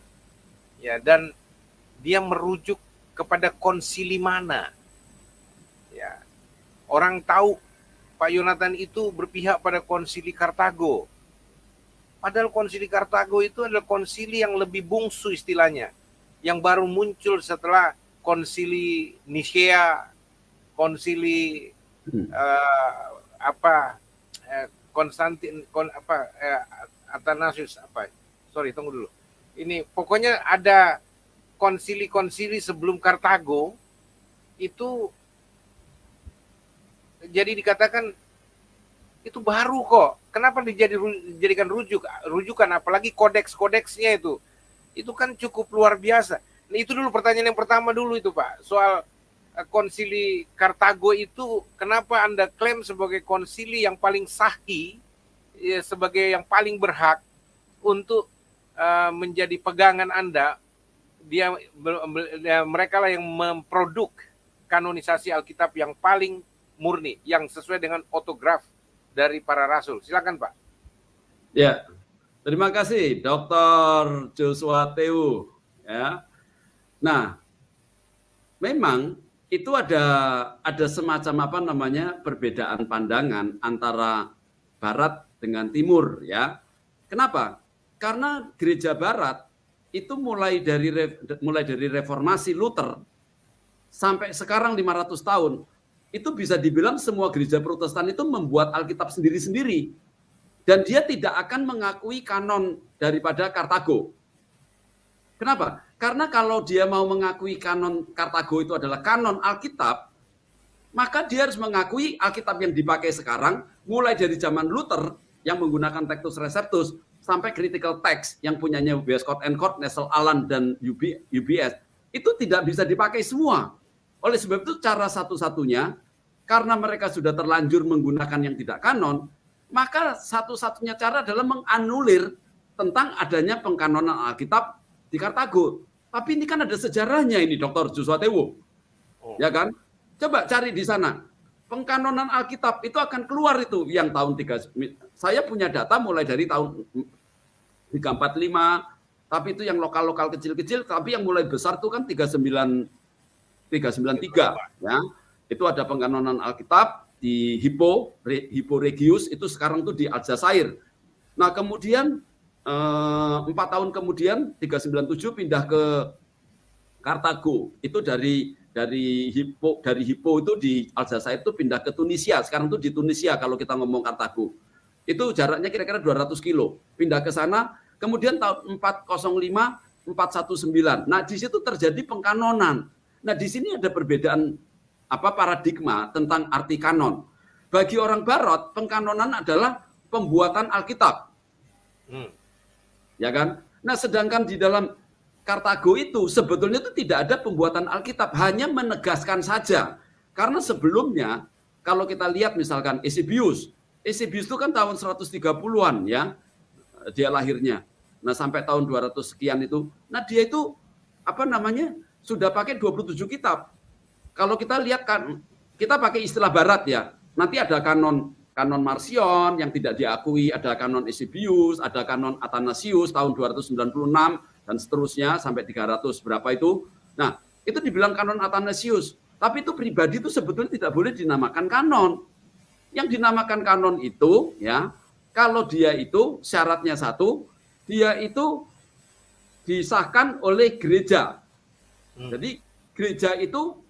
Ya, dan dia merujuk kepada konsili mana? Ya. Orang tahu Pak Yonatan itu berpihak pada konsili Kartago. Padahal konsili Kartago itu adalah konsili yang lebih bungsu istilahnya, yang baru muncul setelah konsili Nicea, konsili Athanasius tunggu dulu. Ini pokoknya ada konsili-konsili sebelum Kartago itu, jadi dikatakan itu baru kok. Kenapa dijadikan rujukan, apalagi kodeks-kodeksnya itu kan cukup luar biasa. Nah, itu dulu pertanyaan yang pertama dulu itu Pak, soal konsili Kartago itu kenapa Anda klaim sebagai konsili yang paling sahih, ya, sebagai yang paling berhak untuk menjadi pegangan Anda? Mereka lah yang memproduk kanonisasi Alkitab yang paling murni, yang sesuai dengan autograf dari para rasul. Silakan Pak. Ya, terima kasih Dr. Joshua Tewu. Ya, nah, memang itu ada semacam perbedaan pandangan antara Barat dengan Timur, ya. Kenapa? Karena gereja Barat itu mulai dari reformasi Luther sampai sekarang 500 tahun. Itu bisa dibilang semua gereja Protestan itu membuat Alkitab sendiri-sendiri. Dan dia tidak akan mengakui kanon daripada Kartago. Kenapa? Karena kalau dia mau mengakui kanon Kartago itu adalah kanon Alkitab, maka dia harus mengakui Alkitab yang dipakai sekarang, mulai dari zaman Luther yang menggunakan Textus Receptus, sampai critical text yang punyanya Westcott and Hort, Nessel Aland, dan UBS. Itu tidak bisa dipakai semua. Oleh sebab itu cara satu-satunya, karena mereka sudah terlanjur menggunakan yang tidak kanon, maka satu-satunya cara adalah menganulir tentang adanya pengkanonan Alkitab di Kartago. Tapi ini kan ada sejarahnya ini, Dr. Joshua Tewu. Ya kan? Coba cari di sana. Pengkanonan Alkitab itu akan keluar itu yang tahun 3. Saya punya data mulai dari tahun 345, tapi itu yang lokal-lokal kecil-kecil, tapi yang mulai besar itu kan 393, ya. Itu ada pengkanonan Alkitab di Hippo Regius, itu sekarang itu di Aljazair. Nah, kemudian 4 tahun kemudian 397 pindah ke Kartago. Itu dari Hippo itu di Aljazair itu pindah ke Tunisia. Sekarang itu di Tunisia kalau kita ngomong Kartago. Itu jaraknya kira-kira 200 kilo. Pindah ke sana, kemudian tahun 405, 419. Nah, di situ terjadi pengkanonan. Nah, di sini ada perbedaan paradigma tentang arti kanon. Bagi orang Barat, pengkanonan adalah pembuatan Alkitab. Ya kan? Nah, sedangkan di dalam Kartago itu sebetulnya itu tidak ada pembuatan Alkitab, hanya menegaskan saja. Karena sebelumnya kalau kita lihat misalkan Eusebius itu kan tahun 130-an ya, dia lahirnya. Nah, sampai tahun 200 sekian itu. Nah, dia itu sudah pakai 27 kitab. Kalau kita lihat kan, kita pakai istilah Barat ya. Nanti ada kanon Marcion yang tidak diakui, ada kanon Eusebius, ada kanon Athanasius tahun 296 dan seterusnya sampai 300 berapa itu. Nah, itu dibilang kanon Athanasius. Tapi itu pribadi itu sebetulnya tidak boleh dinamakan kanon. Yang dinamakan kanon itu, ya, kalau dia itu syaratnya satu, dia itu disahkan oleh gereja. Jadi gereja itu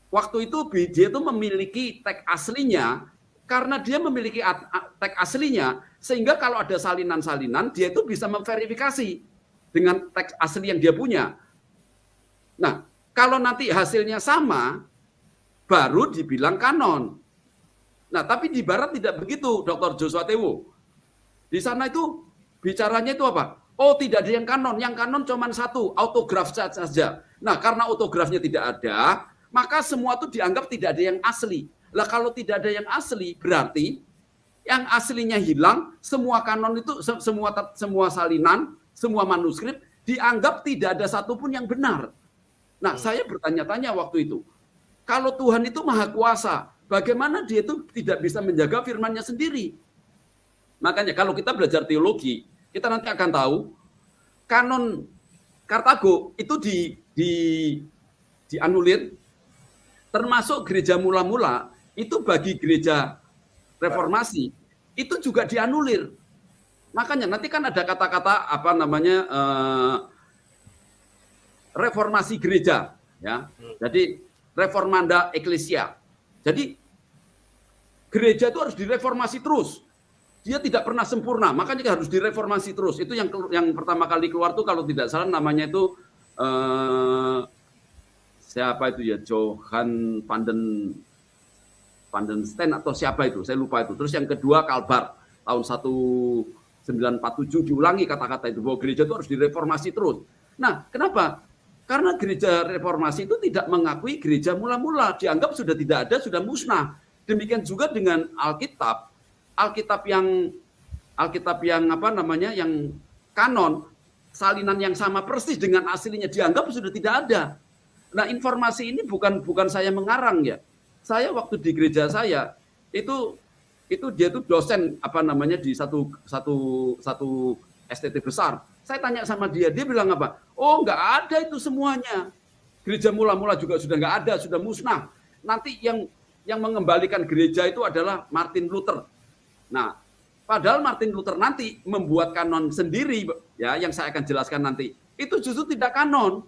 waktu itu dia itu memiliki teks aslinya, karena dia memiliki teks aslinya, sehingga kalau ada salinan-salinan dia itu bisa memverifikasi dengan teks asli yang dia punya. Nah, kalau nanti hasilnya sama, baru dibilang kanon. Nah, tapi di Barat tidak begitu, Dr. Joshua Tewo. Di sana itu bicaranya itu apa? Oh, tidak ada yang kanon. Yang kanon cuma satu, autograf saja. Nah, karena autografnya tidak ada, maka semua itu dianggap tidak ada yang asli. Lah, kalau tidak ada yang asli, berarti yang aslinya hilang, semua kanon itu, semua salinan, semua manuskrip, dianggap tidak ada satupun yang benar. Nah, saya bertanya-tanya waktu itu, kalau Tuhan itu maha kuasa, bagaimana dia itu tidak bisa menjaga firman-Nya sendiri? Makanya kalau kita belajar teologi, kita nanti akan tahu kanon Kartago itu dianulir, termasuk gereja mula-mula itu bagi gereja reformasi itu juga dianulir. Makanya nanti kan ada kata-kata apa namanya reformasi gereja, ya. Jadi reformanda ecclesia. Jadi gereja itu harus direformasi terus. Dia tidak pernah sempurna, makanya harus direformasi terus. Itu yang pertama kali keluar tuh kalau tidak salah namanya itu siapa itu ya, Johann van den Steen atau siapa itu, saya lupa itu. Terus yang kedua Calvert tahun 1947 diulangi kata-kata itu bahwa gereja itu harus direformasi terus. Nah, kenapa? Karena gereja reformasi itu tidak mengakui gereja mula-mula, dianggap sudah tidak ada, sudah musnah. Demikian juga dengan Alkitab yang apa namanya, yang kanon, salinan yang sama persis dengan aslinya dianggap sudah tidak ada. Nah, informasi ini bukan saya mengarang ya. Saya waktu di gereja saya itu dia tuh dosen apa namanya di satu STT besar. Saya tanya sama dia bilang apa? Oh, nggak ada itu semuanya. Gereja mula-mula juga sudah nggak ada, sudah musnah. Nanti yang mengembalikan gereja itu adalah Martin Luther. Nah, padahal Martin Luther nanti membuat kanon sendiri, ya, yang saya akan jelaskan nanti. Itu justru tidak kanon.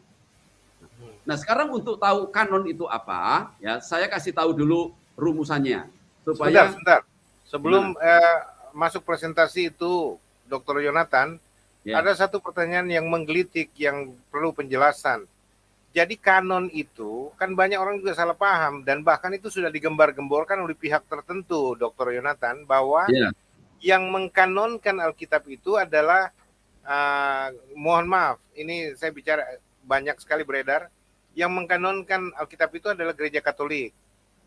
Nah, sekarang untuk tahu kanon itu apa, ya, saya kasih tahu dulu rumusannya supaya. Sebentar. Sebelum masuk presentasi itu, Dr. Yonatan, ya. Ada satu pertanyaan yang menggelitik yang perlu penjelasan. Jadi kanon itu kan banyak orang juga salah paham dan bahkan itu sudah digembar-gemborkan oleh pihak tertentu, Dr. Yonatan, bahwa yang mengkanonkan Alkitab itu adalah mohon maaf, ini saya bicara banyak sekali beredar, yang mengkanonkan Alkitab itu adalah gereja Katolik.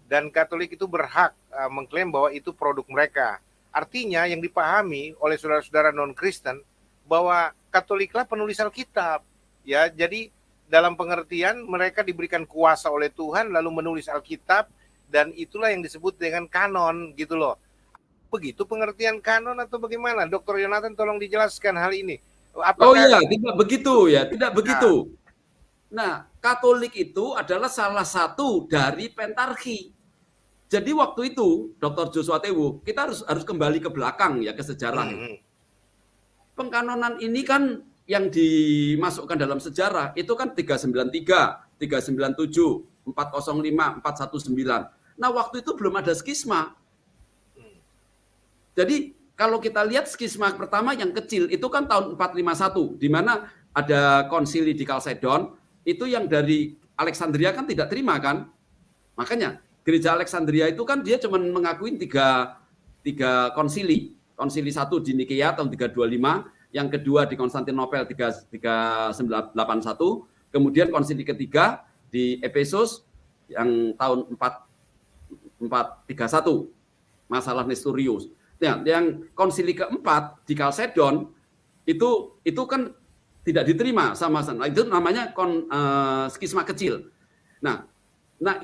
Dan Katolik itu berhak mengklaim bahwa itu produk mereka. Artinya yang dipahami oleh saudara-saudara non-Kristen bahwa Katoliklah penulis Alkitab. Ya, jadi dalam pengertian mereka diberikan kuasa oleh Tuhan lalu menulis Alkitab dan itulah yang disebut dengan kanon gitu loh. Begitu pengertian kanon atau bagaimana? Dr. Yonatan tolong dijelaskan hal ini. Apakah... Oh iya, tidak begitu ya, tidak begitu. Nah, Katolik itu adalah salah satu dari pentarki. Jadi waktu itu, Dr. Joshua Tewo, kita harus kembali ke belakang ya, ke sejarah. Pengkanonan ini kan yang dimasukkan dalam sejarah itu kan 393, 397, 405, 419. Nah, waktu itu belum ada skisma. Jadi kalau kita lihat skisma pertama yang kecil itu kan tahun 451, di mana ada konsili di Kalsedon, itu yang dari Alexandria kan tidak terima kan. Makanya gereja Alexandria itu kan dia cuma mengakuin tiga konsili. Konsili satu di Nikea tahun 325, yang kedua di Konstantinopel 381, kemudian konsili ketiga di Efesus yang tahun 431, masalah Nestorius. Nah, yang konsili keempat di Kalsedon itu kan tidak diterima sama-sama. Itu namanya skisma kecil. Nah,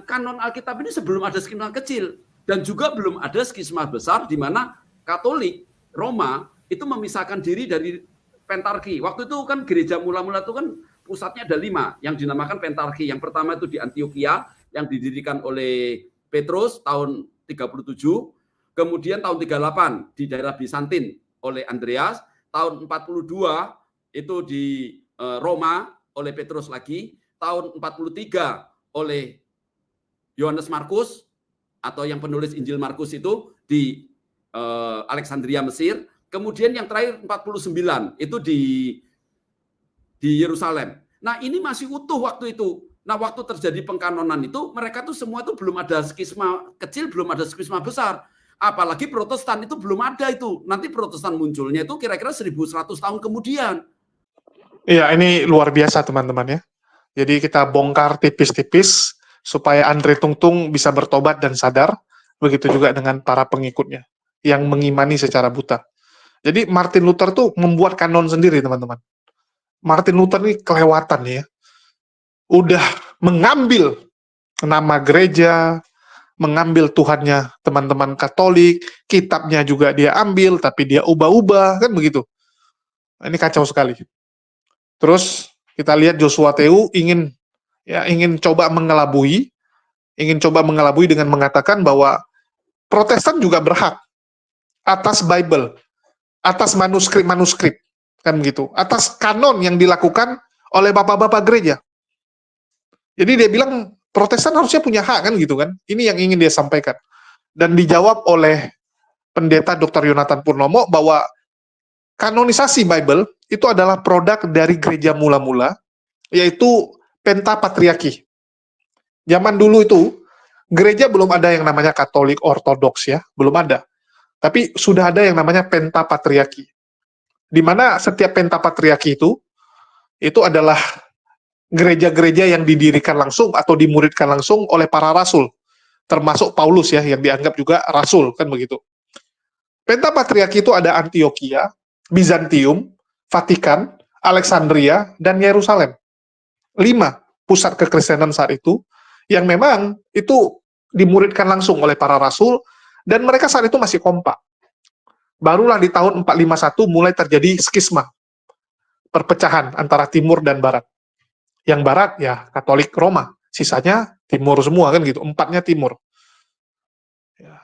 kanon Alkitab ini sebelum ada skisma kecil dan juga belum ada skisma besar di mana Katolik Roma itu memisahkan diri dari pentarki. Waktu itu kan gereja mula-mula itu kan pusatnya ada 5 yang dinamakan pentarki. Yang pertama itu di Antioquia yang didirikan oleh Petrus tahun 37, kemudian tahun 38 di daerah Bizantin oleh Andreas, tahun 42 itu di Roma oleh Petrus lagi, tahun 43 oleh Yohanes Markus atau yang penulis Injil Markus itu di Alexandria Mesir, kemudian yang terakhir 49 itu di Yerusalem. Nah, ini masih utuh waktu itu. Nah, waktu terjadi pengkanonan itu mereka tuh semua itu belum ada skisma kecil, belum ada skisma besar. Apalagi Protestan itu belum ada itu. Nanti Protestan munculnya itu kira-kira 1100 tahun kemudian. Iya, ini luar biasa teman-teman ya. Jadi kita bongkar tipis-tipis supaya Andre Tungtung bisa bertobat dan sadar. Begitu juga dengan para pengikutnya yang mengimani secara buta. Jadi Martin Luther tuh membuat kanon sendiri teman-teman. Martin Luther ini kelewatan ya. Udah mengambil nama gereja, mengambil Tuhannya teman-teman Katolik, kitabnya juga dia ambil, tapi dia ubah-ubah, kan begitu. Ini kacau sekali. Terus kita lihat Joshua Teu ingin coba mengelabui dengan mengatakan bahwa Protestan juga berhak atas Bible, atas manuskrip-manuskrip, kan begitu, atas kanon yang dilakukan oleh bapak-bapak gereja. Jadi dia bilang Protestan harusnya punya hak, kan gitu kan. Ini yang ingin dia sampaikan. Dan dijawab oleh pendeta Dr. Yonatan Purnomo bahwa kanonisasi Bible itu adalah produk dari gereja mula-mula, yaitu pentapatriarki. Zaman dulu itu, gereja belum ada yang namanya Katolik Ortodoks ya, belum ada. Tapi sudah ada yang namanya pentapatriarki. Di mana setiap pentapatriarki itu adalah gereja-gereja yang didirikan langsung atau dimuridkan langsung oleh para rasul, termasuk Paulus ya, yang dianggap juga rasul, kan begitu. Pentapatriarki itu ada Antioquia, Bizantium, Vatikan, Alexandria, dan Yerusalem. 5 pusat kekristenan saat itu, yang memang itu dimuridkan langsung oleh para rasul, dan mereka saat itu masih kompak. Barulah di tahun 451 mulai terjadi skisma, perpecahan antara timur dan barat. Yang barat ya Katolik Roma, sisanya timur semua kan gitu, 4-nya timur.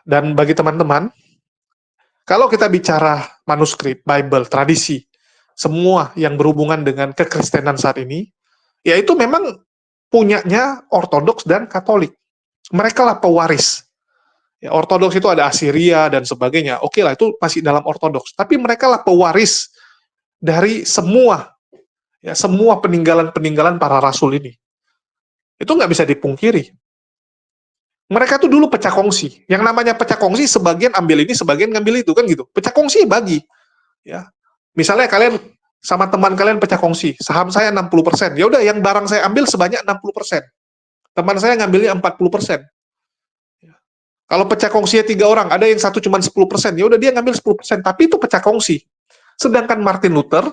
Dan bagi teman-teman, kalau kita bicara manuskrip, Bible, tradisi, semua yang berhubungan dengan kekristenan saat ini, yaitu memang punyanya Ortodoks dan Katolik. Mereka lah pewaris. Ya, Ortodoks itu ada Assyria dan sebagainya. Oke lah, itu masih dalam Ortodoks. Tapi mereka lah pewaris dari semua peninggalan-peninggalan para rasul ini. Itu nggak bisa dipungkiri. Mereka tuh dulu pecah kongsi. Yang namanya pecah kongsi, sebagian ambil ini, sebagian ngambil itu, kan gitu. Pecah kongsi bagi. Ya. Misalnya kalian sama teman kalian pecah kongsi, saham saya 60%. Ya udah, yang barang saya ambil sebanyak 60%. Teman saya ngambilnya 40%. Ya. Kalau pecah kongsinya 3 orang, ada yang satu cuma 10%. Ya udah, dia ngambil 10%, tapi itu pecah kongsi. Sedangkan Martin Luther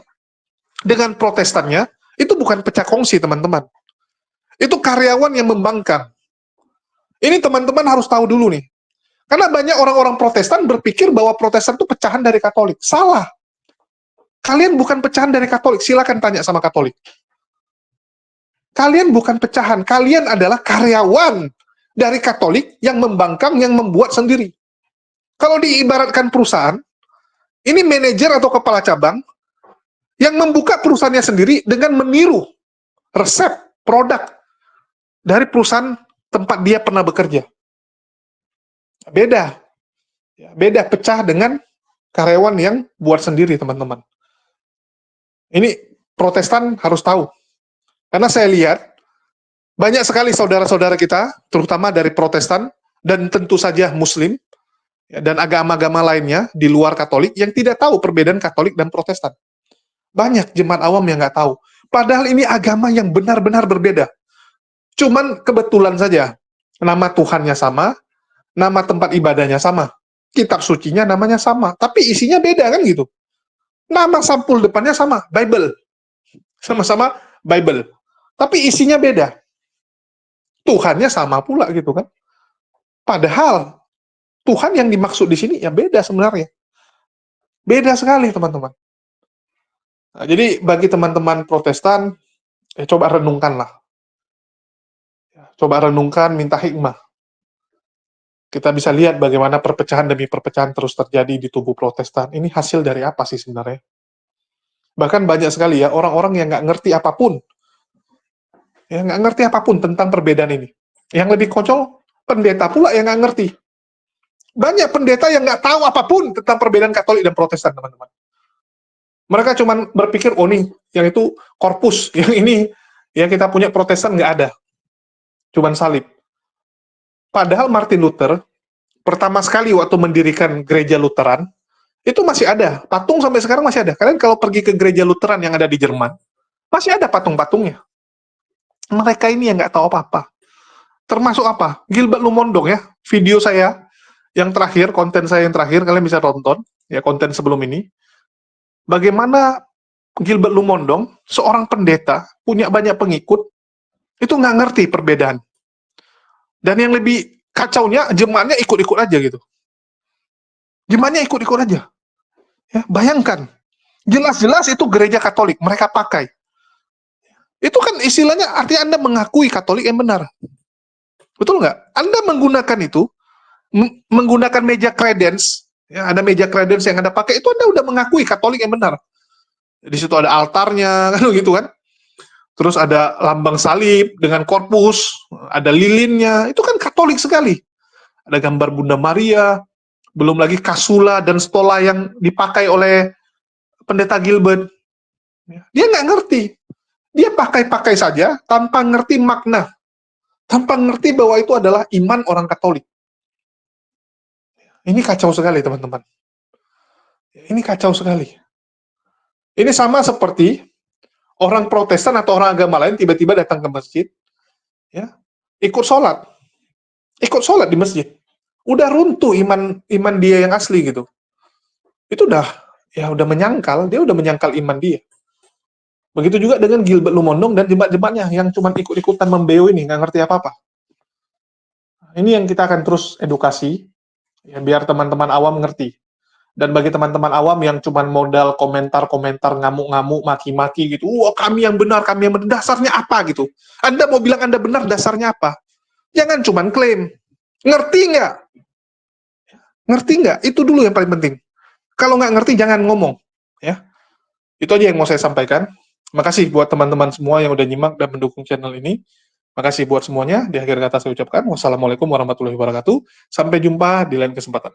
dengan Protestannya itu bukan pecah kongsi, teman-teman. Itu karyawan yang membangkang. Ini teman-teman harus tahu dulu nih. Karena banyak orang-orang Protestan berpikir bahwa Protestan itu pecahan dari Katolik. Salah. Kalian bukan pecahan dari Katolik. Silakan tanya sama Katolik. Kalian bukan pecahan. Kalian adalah karyawan dari Katolik yang membangkang, yang membuat sendiri. Kalau diibaratkan perusahaan, ini manajer atau kepala cabang yang membuka perusahaannya sendiri dengan meniru resep produk dari perusahaan tempat dia pernah bekerja. Beda. Beda pecah dengan karyawan yang buat sendiri, teman-teman. Ini Protestan harus tahu. Karena saya lihat banyak sekali saudara-saudara kita, terutama dari Protestan, dan tentu saja Muslim, dan agama-agama lainnya di luar Katolik, yang tidak tahu perbedaan Katolik dan Protestan. Banyak jemaat awam yang nggak tahu. Padahal ini agama yang benar-benar berbeda. Cuman kebetulan saja, nama Tuhannya sama, nama tempat ibadahnya sama, kitab sucinya namanya sama, tapi isinya beda, kan gitu. Nama sampul depannya sama, Bible. Sama-sama Bible. Tapi isinya beda. Tuhannya sama pula gitu kan. Padahal Tuhan yang dimaksud di sini ya beda sebenarnya. Beda sekali, teman-teman. Nah, jadi bagi teman-teman Protestan, coba renungkanlah. Coba renungkan, minta hikmah. Kita bisa lihat bagaimana perpecahan demi perpecahan terus terjadi di tubuh Protestan. Ini hasil dari apa sih sebenarnya? Bahkan banyak sekali ya orang-orang yang nggak ngerti apapun, ya nggak ngerti apapun tentang perbedaan ini. Yang lebih konyol, pendeta pula yang nggak ngerti. Banyak pendeta yang nggak tahu apapun tentang perbedaan Katolik dan Protestan, teman-teman. Mereka cuma berpikir, oh nih, yang itu korpus, yang ini, yang kita punya Protestan nggak ada. Cuman salib. Padahal Martin Luther, pertama sekali waktu mendirikan gereja Lutheran, itu masih ada. Patung sampai sekarang masih ada. Kalian kalau pergi ke gereja Lutheran yang ada di Jerman, masih ada patung-patungnya. Mereka ini yang nggak tahu apa-apa. Termasuk apa? Gilbert Lumondong ya. Video saya yang terakhir, konten saya yang terakhir, kalian bisa tonton, ya konten sebelum ini. Bagaimana Gilbert Lumondong, seorang pendeta, punya banyak pengikut, itu nggak ngerti perbedaan. Dan yang lebih kacaunya, jemaatnya ikut-ikut aja gitu. Jemaatnya ikut-ikut aja. Ya, bayangkan, jelas-jelas itu gereja Katolik, mereka pakai. Itu kan istilahnya, artinya Anda mengakui Katolik yang benar. Betul nggak? Anda menggunakan itu, menggunakan meja credence, ya, ada meja credence yang Anda pakai, itu Anda udah mengakui Katolik yang benar. Di situ ada altarnya, kan gitu kan. Terus ada lambang salib dengan korpus, ada lilinnya, itu kan Katolik sekali. Ada gambar Bunda Maria, belum lagi kasula dan stola yang dipakai oleh pendeta Gilbert. Dia nggak ngerti. Dia pakai-pakai saja tanpa ngerti makna. Tanpa ngerti bahwa itu adalah iman orang Katolik. Ini kacau sekali, teman-teman. Ini kacau sekali. Ini sama seperti orang Protestan atau orang agama lain tiba-tiba datang ke masjid, ya, ikut sholat di masjid. Udah runtuh iman dia yang asli gitu. Itu udah menyangkal, dia udah menyangkal iman dia. Begitu juga dengan Gilbert Lumondong dan jemaat-jemaatnya yang cuma ikut-ikutan membeo ini, nggak ngerti apa-apa. Ini yang kita akan terus edukasi, ya, biar teman-teman awam ngerti. Dan bagi teman-teman awam yang cuma modal komentar-komentar ngamuk-ngamuk, maki-maki gitu, wah kami yang benar, dasarnya apa gitu. Anda mau bilang Anda benar, dasarnya apa? Jangan cuma klaim. Ngerti nggak? Ngerti nggak? Itu dulu yang paling penting. Kalau nggak ngerti, jangan ngomong. Ya, itu aja yang mau saya sampaikan. Makasih buat teman-teman semua yang udah nyimak dan mendukung channel ini. Makasih buat semuanya. Di akhir kata saya ucapkan, wassalamualaikum warahmatullahi wabarakatuh. Sampai jumpa di lain kesempatan.